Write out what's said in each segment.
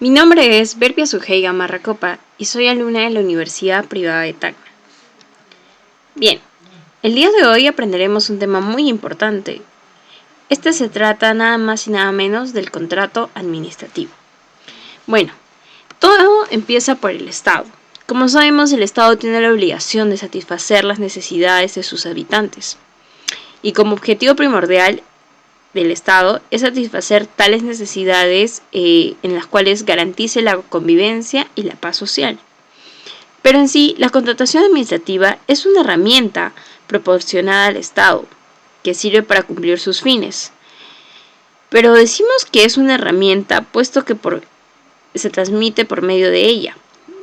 Mi nombre es Verpia Sujeiga Marracopa y soy alumna de la Universidad Privada de Tacna. Bien, el día de hoy aprenderemos un tema muy importante. Este se trata nada más y nada menos del contrato administrativo. Bueno, todo empieza por el Estado. Como sabemos, el Estado tiene la obligación de satisfacer las necesidades de sus habitantes. Y como objetivo primordial del Estado es satisfacer tales necesidades en las cuales garantice la convivencia y la paz social. Pero en sí, la contratación administrativa es una herramienta proporcionada al Estado que sirve para cumplir sus fines. Pero decimos que es una herramienta puesto que se transmite por medio de ella,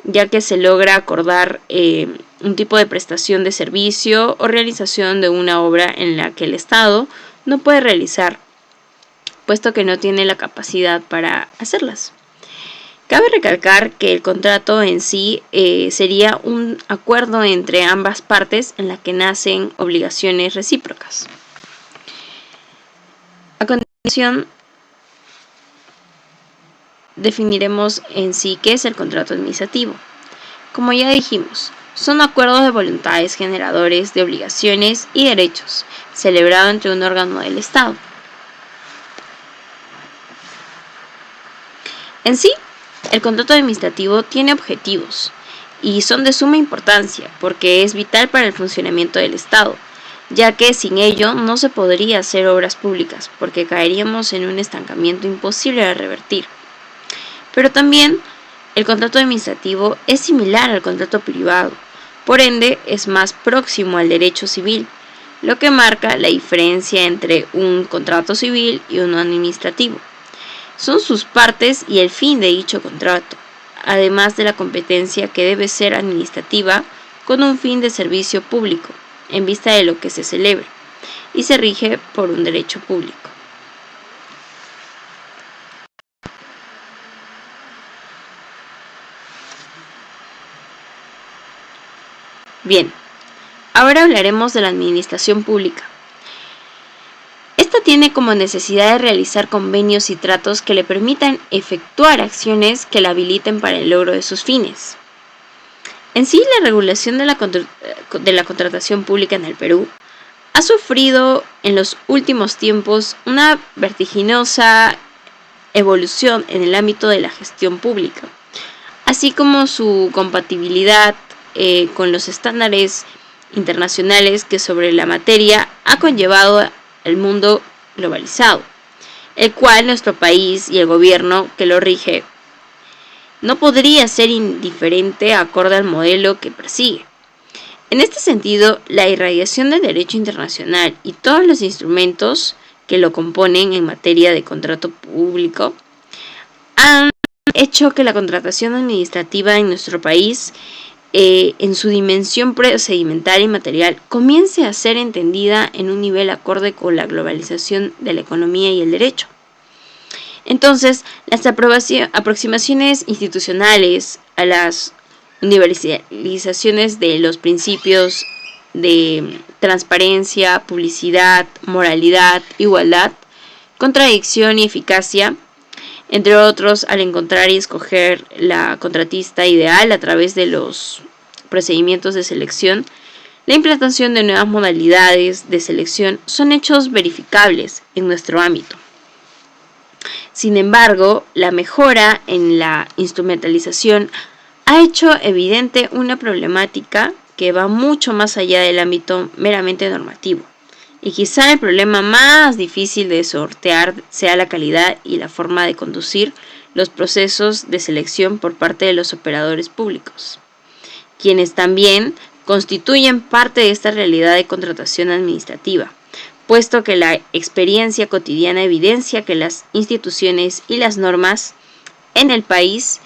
ya que se logra acordar un tipo de prestación de servicio o realización de una obra en la que el Estado no puede realizar, puesto que no tiene la capacidad para hacerlas. Cabe recalcar que el contrato en sí sería un acuerdo entre ambas partes en la que nacen obligaciones recíprocas. A continuación, definiremos en sí qué es el contrato administrativo. Como ya dijimos, son acuerdos de voluntades generadores de obligaciones y derechos, celebrado entre un órgano del Estado. En sí, el contrato administrativo tiene objetivos y son de suma importancia porque es vital para el funcionamiento del Estado, ya que sin ello no se podría hacer obras públicas porque caeríamos en un estancamiento imposible de revertir. Pero también el contrato administrativo es similar al contrato privado, por ende es más próximo al derecho civil, lo que marca la diferencia entre un contrato civil y uno administrativo. Son sus partes y el fin de dicho contrato, además de la competencia que debe ser administrativa con un fin de servicio público, en vista de lo que se celebre, y se rige por un derecho público. Bien, ahora hablaremos de la administración pública. Esta tiene como necesidad de realizar convenios y tratos que le permitan efectuar acciones que la habiliten para el logro de sus fines. En sí, la regulación de la contratación pública en el Perú ha sufrido en los últimos tiempos una vertiginosa evolución en el ámbito de la gestión pública, así como su compatibilidad con los estándares internacionales que sobre la materia ha conllevado al mundo globalizado, el cual nuestro país y el gobierno que lo rige no podría ser indiferente acorde al modelo que persigue. En este sentido, la irradiación del derecho internacional y todos los instrumentos que lo componen en materia de contrato público han hecho que la contratación administrativa en nuestro país, en su dimensión procedimental y material, comience a ser entendida en un nivel acorde con la globalización de la economía y el derecho. Entonces, las aproximaciones institucionales a las universalizaciones de los principios de transparencia, publicidad, moralidad, igualdad, contradicción y eficacia, entre otros, al encontrar y escoger la contratista ideal a través de los procedimientos de selección, la implantación de nuevas modalidades de selección son hechos verificables en nuestro ámbito. Sin embargo, la mejora en la instrumentalización ha hecho evidente una problemática que va mucho más allá del ámbito meramente normativo. Y quizá el problema más difícil de sortear sea la calidad y la forma de conducir los procesos de selección por parte de los operadores públicos, quienes también constituyen parte de esta realidad de contratación administrativa, puesto que la experiencia cotidiana evidencia que las instituciones y las normas en el país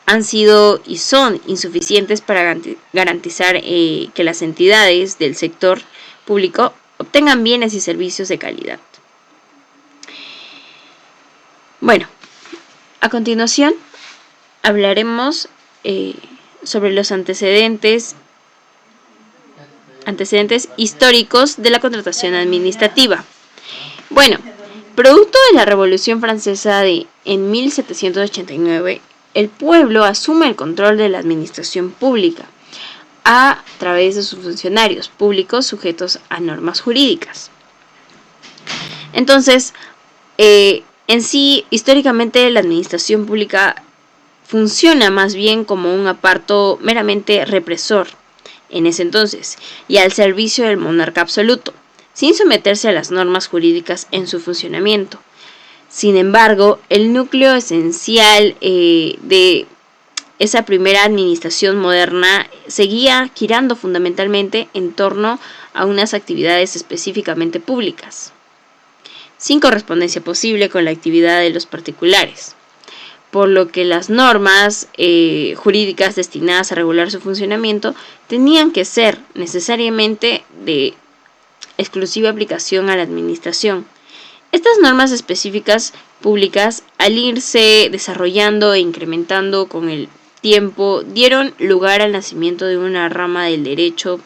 han sido y son insuficientes para garantizar que las entidades del sector público obtengan bienes y servicios de calidad. Bueno, a continuación hablaremos sobre los antecedentes históricos de la contratación administrativa. Bueno, Producto de la Revolución Francesa en 1789, el pueblo asume el control de la administración pública a través de sus funcionarios públicos sujetos a normas jurídicas. Entonces, en sí, históricamente la administración pública funciona más bien como un aparato meramente represor en ese entonces y al servicio del monarca absoluto, sin someterse a las normas jurídicas en su funcionamiento. Sin embargo, el núcleo esencial de esa primera administración moderna seguía girando fundamentalmente en torno a unas actividades específicamente públicas, sin correspondencia posible con la actividad de los particulares, por lo que las normas jurídicas destinadas a regular su funcionamiento tenían que ser necesariamente de exclusiva aplicación a la administración. Estas normas específicas públicas, al irse desarrollando e incrementando con el tiempo, dieron lugar al nacimiento de una rama del derecho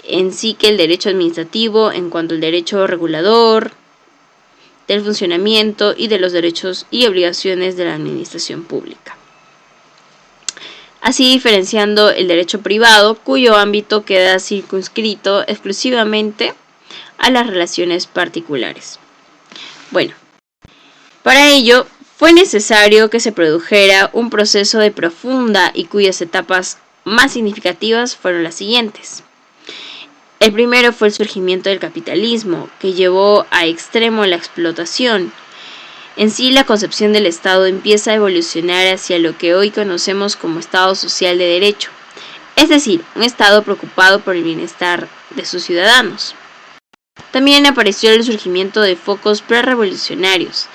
en sí, que el derecho administrativo, en cuanto al derecho regulador del funcionamiento y de los derechos y obligaciones de la administración pública. Así diferenciando el derecho privado, cuyo ámbito queda circunscrito exclusivamente a las relaciones particulares. Bueno, para ello fue necesario que se produjera un proceso de profunda y cuyas etapas más significativas fueron las siguientes. El primero fue el surgimiento del capitalismo, que llevó a extremo la explotación. En sí, la concepción del Estado empieza a evolucionar hacia lo que hoy conocemos como Estado social de derecho, es decir, un Estado preocupado por el bienestar de sus ciudadanos. También apareció el surgimiento de focos prerevolucionarios,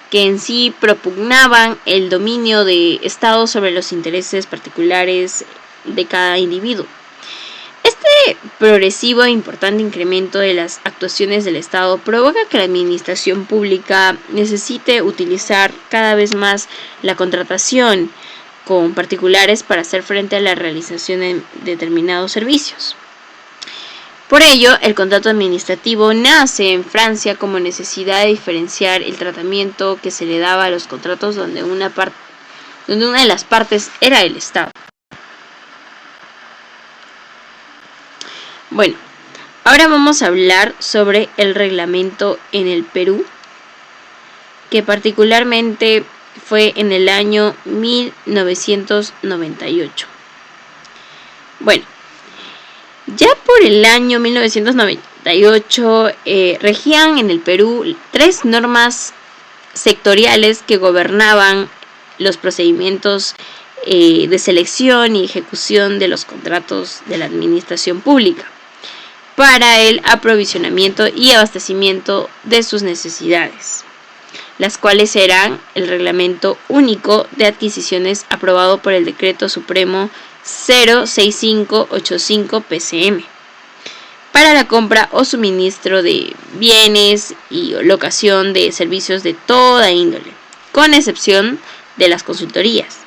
que en sí propugnaban el dominio de Estado sobre los intereses particulares de cada individuo. Este progresivo e importante incremento de las actuaciones del Estado provoca que la administración pública necesite utilizar cada vez más la contratación con particulares para hacer frente a la realización de determinados servicios. Por ello, el contrato administrativo nace en Francia como necesidad de diferenciar el tratamiento que se le daba a los contratos donde una de las partes era el Estado. Bueno, ahora vamos a hablar sobre el reglamento en el Perú, que particularmente fue en el año 1998. Bueno, ya por el año 1998 regían en el Perú 3 normas sectoriales que gobernaban los procedimientos de selección y ejecución de los contratos de la administración pública para el aprovisionamiento y abastecimiento de sus necesidades, las cuales eran el Reglamento Único de Adquisiciones aprobado por el Decreto Supremo 06585 PCM para la compra o suministro de bienes y locación de servicios de toda índole, con excepción de las consultorías.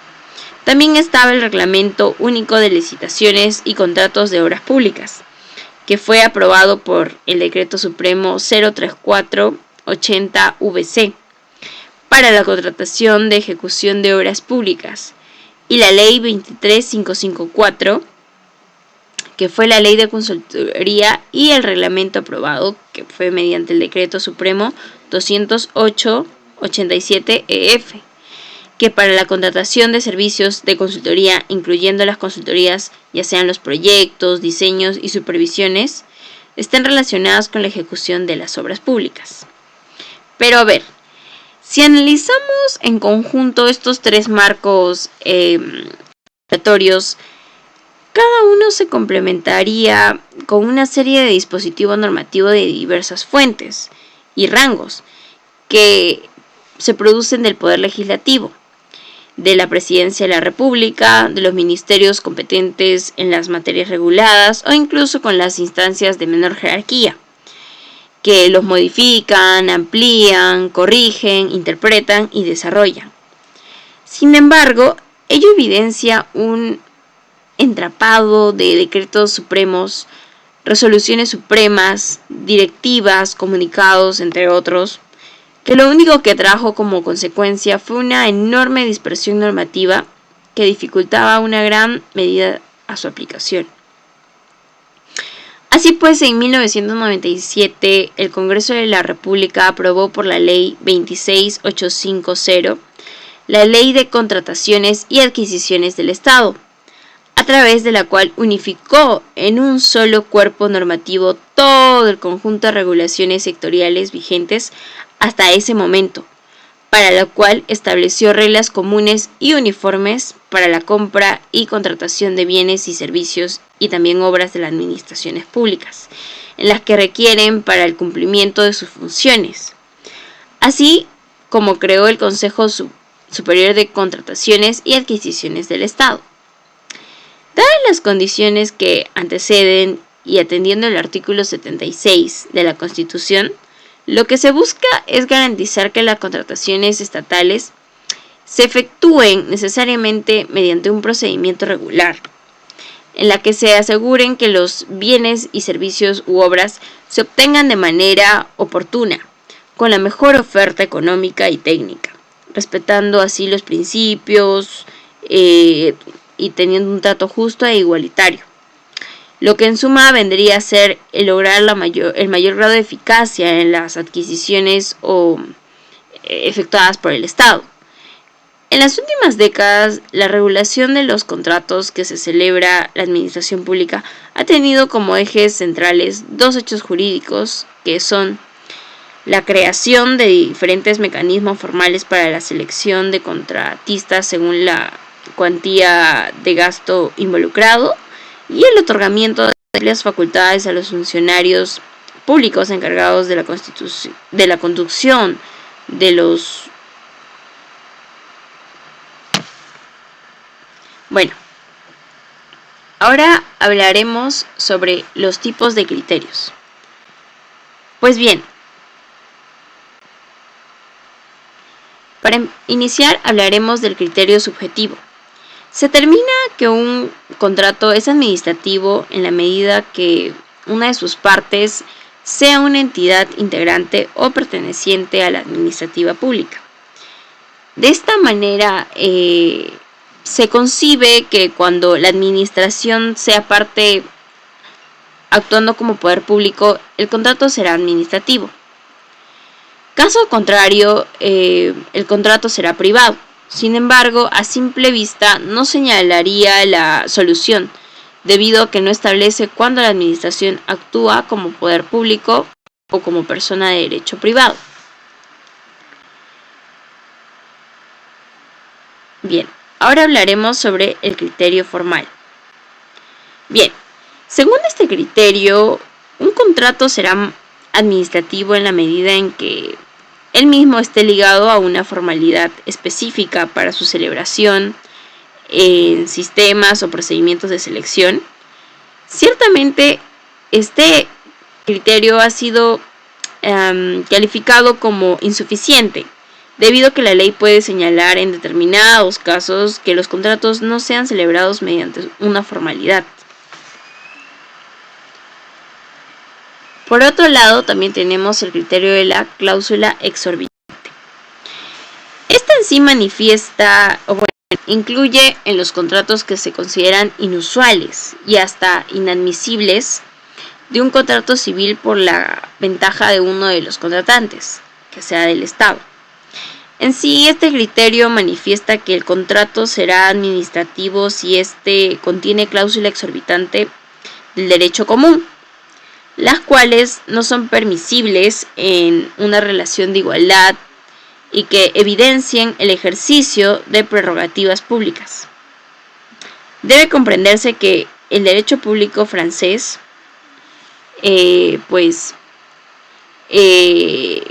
También estaba el Reglamento Único de Licitaciones y Contratos de Obras Públicas, que fue aprobado por el Decreto Supremo 03480 VC para la contratación de ejecución de obras públicas, y la Ley 23554, que fue la Ley de Consultoría, y el reglamento aprobado, que fue mediante el Decreto Supremo 20887 EF, que para la contratación de servicios de consultoría, incluyendo las consultorías, ya sean los proyectos, diseños y supervisiones, estén relacionadas con la ejecución de las obras públicas. Pero a ver, si analizamos en conjunto estos 3 marcos regulatorios, cada uno se complementaría con una serie de dispositivos normativos de diversas fuentes y rangos que se producen del Poder Legislativo, de la Presidencia de la República, de los ministerios competentes en las materias reguladas o incluso con las instancias de menor jerarquía, que los modifican, amplían, corrigen, interpretan y desarrollan. Sin embargo, ello evidencia un entrapado de decretos supremos, resoluciones supremas, directivas, comunicados, entre otros, que lo único que trajo como consecuencia fue una enorme dispersión normativa que dificultaba una gran medida a su aplicación. Así pues, en 1997, el Congreso de la República aprobó por la Ley 26850 la Ley de Contrataciones y Adquisiciones del Estado, a través de la cual unificó en un solo cuerpo normativo todo el conjunto de regulaciones sectoriales vigentes hasta ese momento, para lo cual estableció reglas comunes y uniformes para la compra y contratación de bienes y servicios y también obras de las administraciones públicas, en las que requieren para el cumplimiento de sus funciones, así como creó el Consejo Superior de Contrataciones y Adquisiciones del Estado. Dadas las condiciones que anteceden y atendiendo el artículo 76 de la Constitución, lo que se busca es garantizar que las contrataciones estatales se efectúen necesariamente mediante un procedimiento regular, en la que se aseguren que los bienes y servicios u obras se obtengan de manera oportuna, con la mejor oferta económica y técnica, respetando así los principios y teniendo un trato justo e igualitario. Lo que en suma vendría a ser el lograr el mayor grado de eficacia en las adquisiciones efectuadas por el Estado. En las últimas décadas, la regulación de los contratos que se celebra la administración pública ha tenido como ejes centrales dos hechos jurídicos, que son la creación de diferentes mecanismos formales para la selección de contratistas según la cuantía de gasto involucrado, y el otorgamiento de amplias facultades a los funcionarios públicos encargados de la conducción de los... Bueno, ahora hablaremos sobre los tipos de criterios. Pues bien, para iniciar hablaremos del criterio subjetivo. Se determina que un contrato es administrativo en la medida que una de sus partes sea una entidad integrante o perteneciente a la administrativa pública. De esta manera, se concibe que cuando la administración sea parte actuando como poder público, el contrato será administrativo. Caso contrario, el contrato será privado. Sin embargo, a simple vista no señalaría la solución, debido a que no establece cuándo la administración actúa como poder público o como persona de derecho privado. Bien, ahora hablaremos sobre el criterio formal. Bien, según este criterio, un contrato será administrativo en la medida en que él mismo esté ligado a una formalidad específica para su celebración en sistemas o procedimientos de selección. Ciertamente, este criterio ha sido calificado como insuficiente, debido a que la ley puede señalar en determinados casos que los contratos no sean celebrados mediante una formalidad. Por otro lado, también tenemos el criterio de la cláusula exorbitante. Esta en sí manifiesta, incluye en los contratos que se consideran inusuales y hasta inadmisibles de un contrato civil por la ventaja de uno de los contratantes, que sea del Estado. En sí, este criterio manifiesta que el contrato será administrativo si éste contiene cláusula exorbitante del derecho común, las cuales no son permisibles en una relación de igualdad y que evidencien el ejercicio de prerrogativas públicas. Debe comprenderse que el derecho público francés,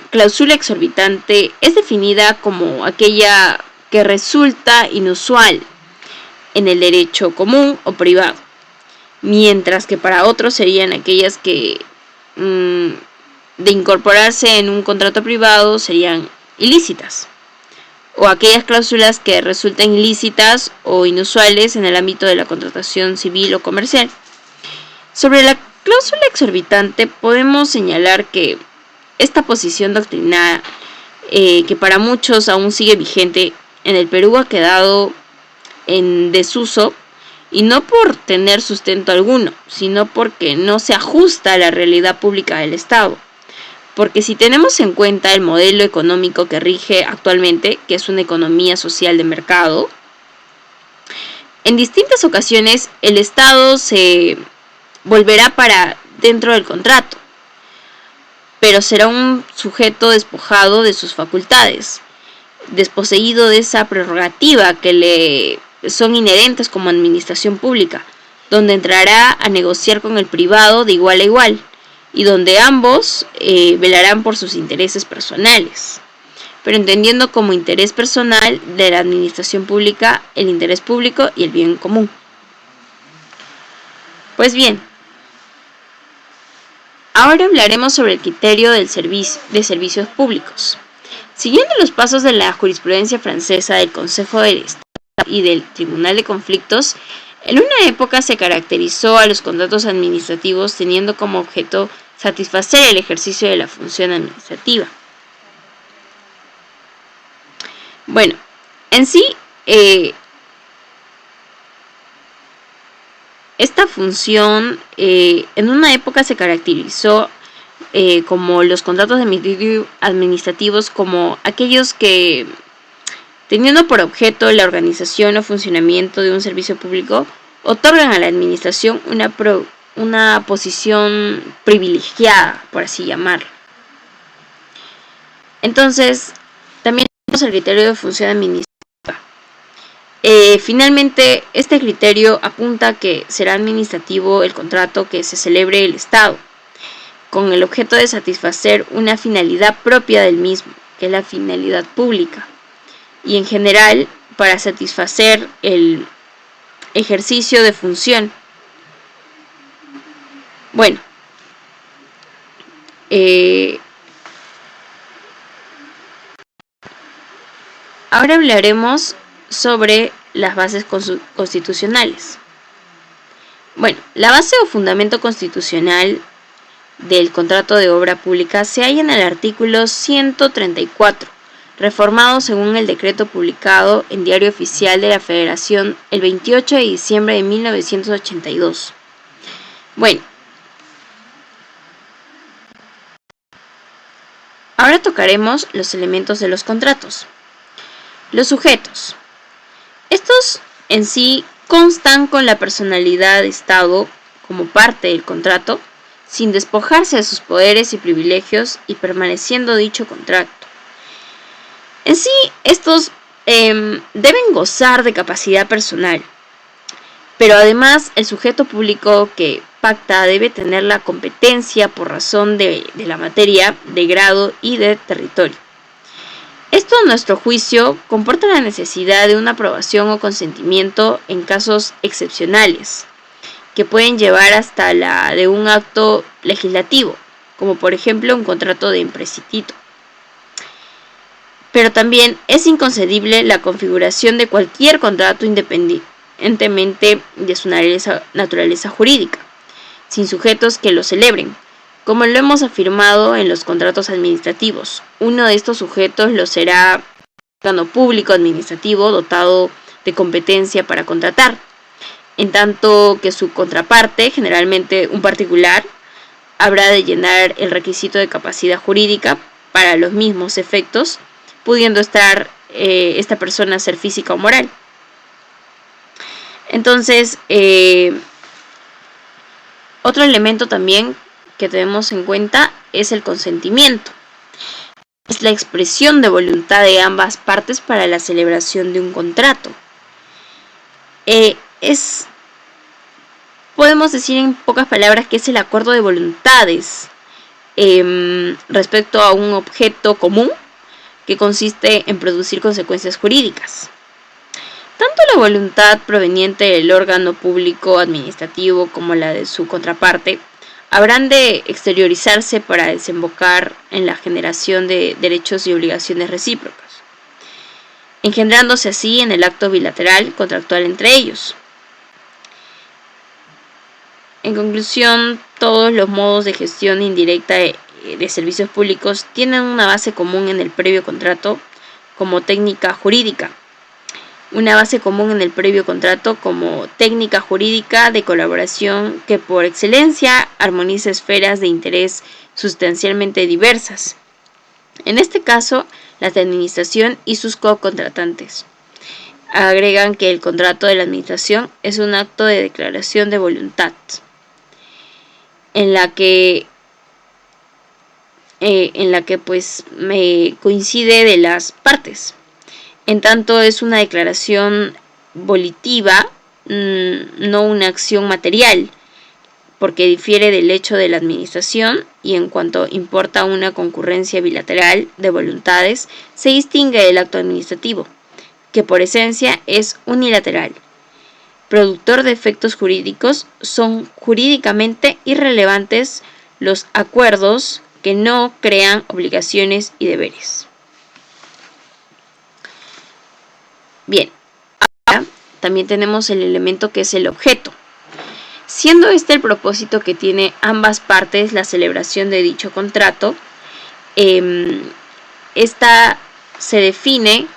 cláusula exorbitante es definida como aquella que resulta inusual en el derecho común o privado, mientras que para otros serían aquellas que de incorporarse en un contrato privado serían ilícitas, o aquellas cláusulas que resultan ilícitas o inusuales en el ámbito de la contratación civil o comercial. Sobre la cláusula exorbitante podemos señalar que esta posición doctrinal que para muchos aún sigue vigente, en el Perú ha quedado en desuso, y no por tener sustento alguno, sino porque no se ajusta a la realidad pública del Estado. Porque si tenemos en cuenta el modelo económico que rige actualmente, que es una economía social de mercado, en distintas ocasiones el Estado se volverá para dentro del contrato, pero será un sujeto despojado de sus facultades, desposeído de esa prerrogativa que le son inherentes como administración pública, donde entrará a negociar con el privado de igual a igual, y donde ambos velarán por sus intereses personales, pero entendiendo como interés personal de la administración pública el interés público y el bien común. Pues bien, ahora hablaremos sobre el criterio de servicios públicos. Siguiendo los pasos de la jurisprudencia francesa del Consejo del Estado y del Tribunal de Conflictos, en una época se caracterizó a los contratos administrativos teniendo como objeto satisfacer el ejercicio de la función administrativa. Bueno, en sí, esta función en una época se caracterizó como los contratos administrativos como aquellos que, teniendo por objeto la organización o funcionamiento de un servicio público, otorgan a la administración una posición privilegiada, por así llamarlo. Entonces, también tenemos el criterio de función administrativa. Finalmente, este criterio apunta a que será administrativo el contrato que se celebre el Estado, con el objeto de satisfacer una finalidad propia del mismo, que es la finalidad pública, y en general para satisfacer el ejercicio de función. Bueno, ahora hablaremos sobre las bases constitucionales. Bueno, la base o fundamento constitucional del contrato de obra pública se halla en el artículo 134, reformado según el decreto publicado en Diario Oficial de la Federación el 28 de diciembre de 1982. Bueno, ahora tocaremos los elementos de los contratos. Los sujetos. Estos en sí constan con la personalidad de Estado como parte del contrato, sin despojarse de sus poderes y privilegios y permaneciendo dicho contrato. En sí, estos deben gozar de capacidad personal, pero además el sujeto público que pacta debe tener la competencia por razón de la materia, de grado y de territorio. Esto, a nuestro juicio, comporta la necesidad de una aprobación o consentimiento en casos excepcionales, que pueden llevar hasta la de un acto legislativo, como por ejemplo un contrato de empréstito. Pero también es inconcebible la configuración de cualquier contrato independientemente de su naturaleza jurídica, sin sujetos que lo celebren, como lo hemos afirmado en los contratos administrativos. Uno de estos sujetos lo será un órgano público administrativo dotado de competencia para contratar, en tanto que su contraparte, generalmente un particular, habrá de llenar el requisito de capacidad jurídica para los mismos efectos, pudiendo esta persona ser física o moral. Entonces, otro elemento también que tenemos en cuenta es el consentimiento. Es la expresión de voluntad de ambas partes para la celebración de un contrato. Podemos decir en pocas palabras que es el acuerdo de voluntades respecto a un objeto común que consiste en producir consecuencias jurídicas. Tanto la voluntad proveniente del órgano público administrativo como la de su contraparte habrán de exteriorizarse para desembocar en la generación de derechos y obligaciones recíprocas, engendrándose así en el acto bilateral contractual entre ellos. En conclusión, todos los modos de gestión indirecta de servicios públicos tienen una base común en el previo contrato como técnica jurídica. Una base común en el previo contrato como técnica jurídica de colaboración que por excelencia armoniza esferas de interés sustancialmente diversas. En este caso, las de administración y sus co-contratantes. Agregan que el contrato de la administración es un acto de declaración de voluntad, en la que pues coincide de las partes. En tanto es una declaración volitiva, no una acción material, porque difiere del hecho de la administración y en cuanto importa una concurrencia bilateral de voluntades, se distingue del acto administrativo, que por esencia es unilateral. Productor de efectos jurídicos, son jurídicamente irrelevantes los acuerdos que no crean obligaciones y deberes. Bien, ahora también tenemos el elemento que es el objeto. Siendo este el propósito que tiene ambas partes la celebración de dicho contrato, esta se define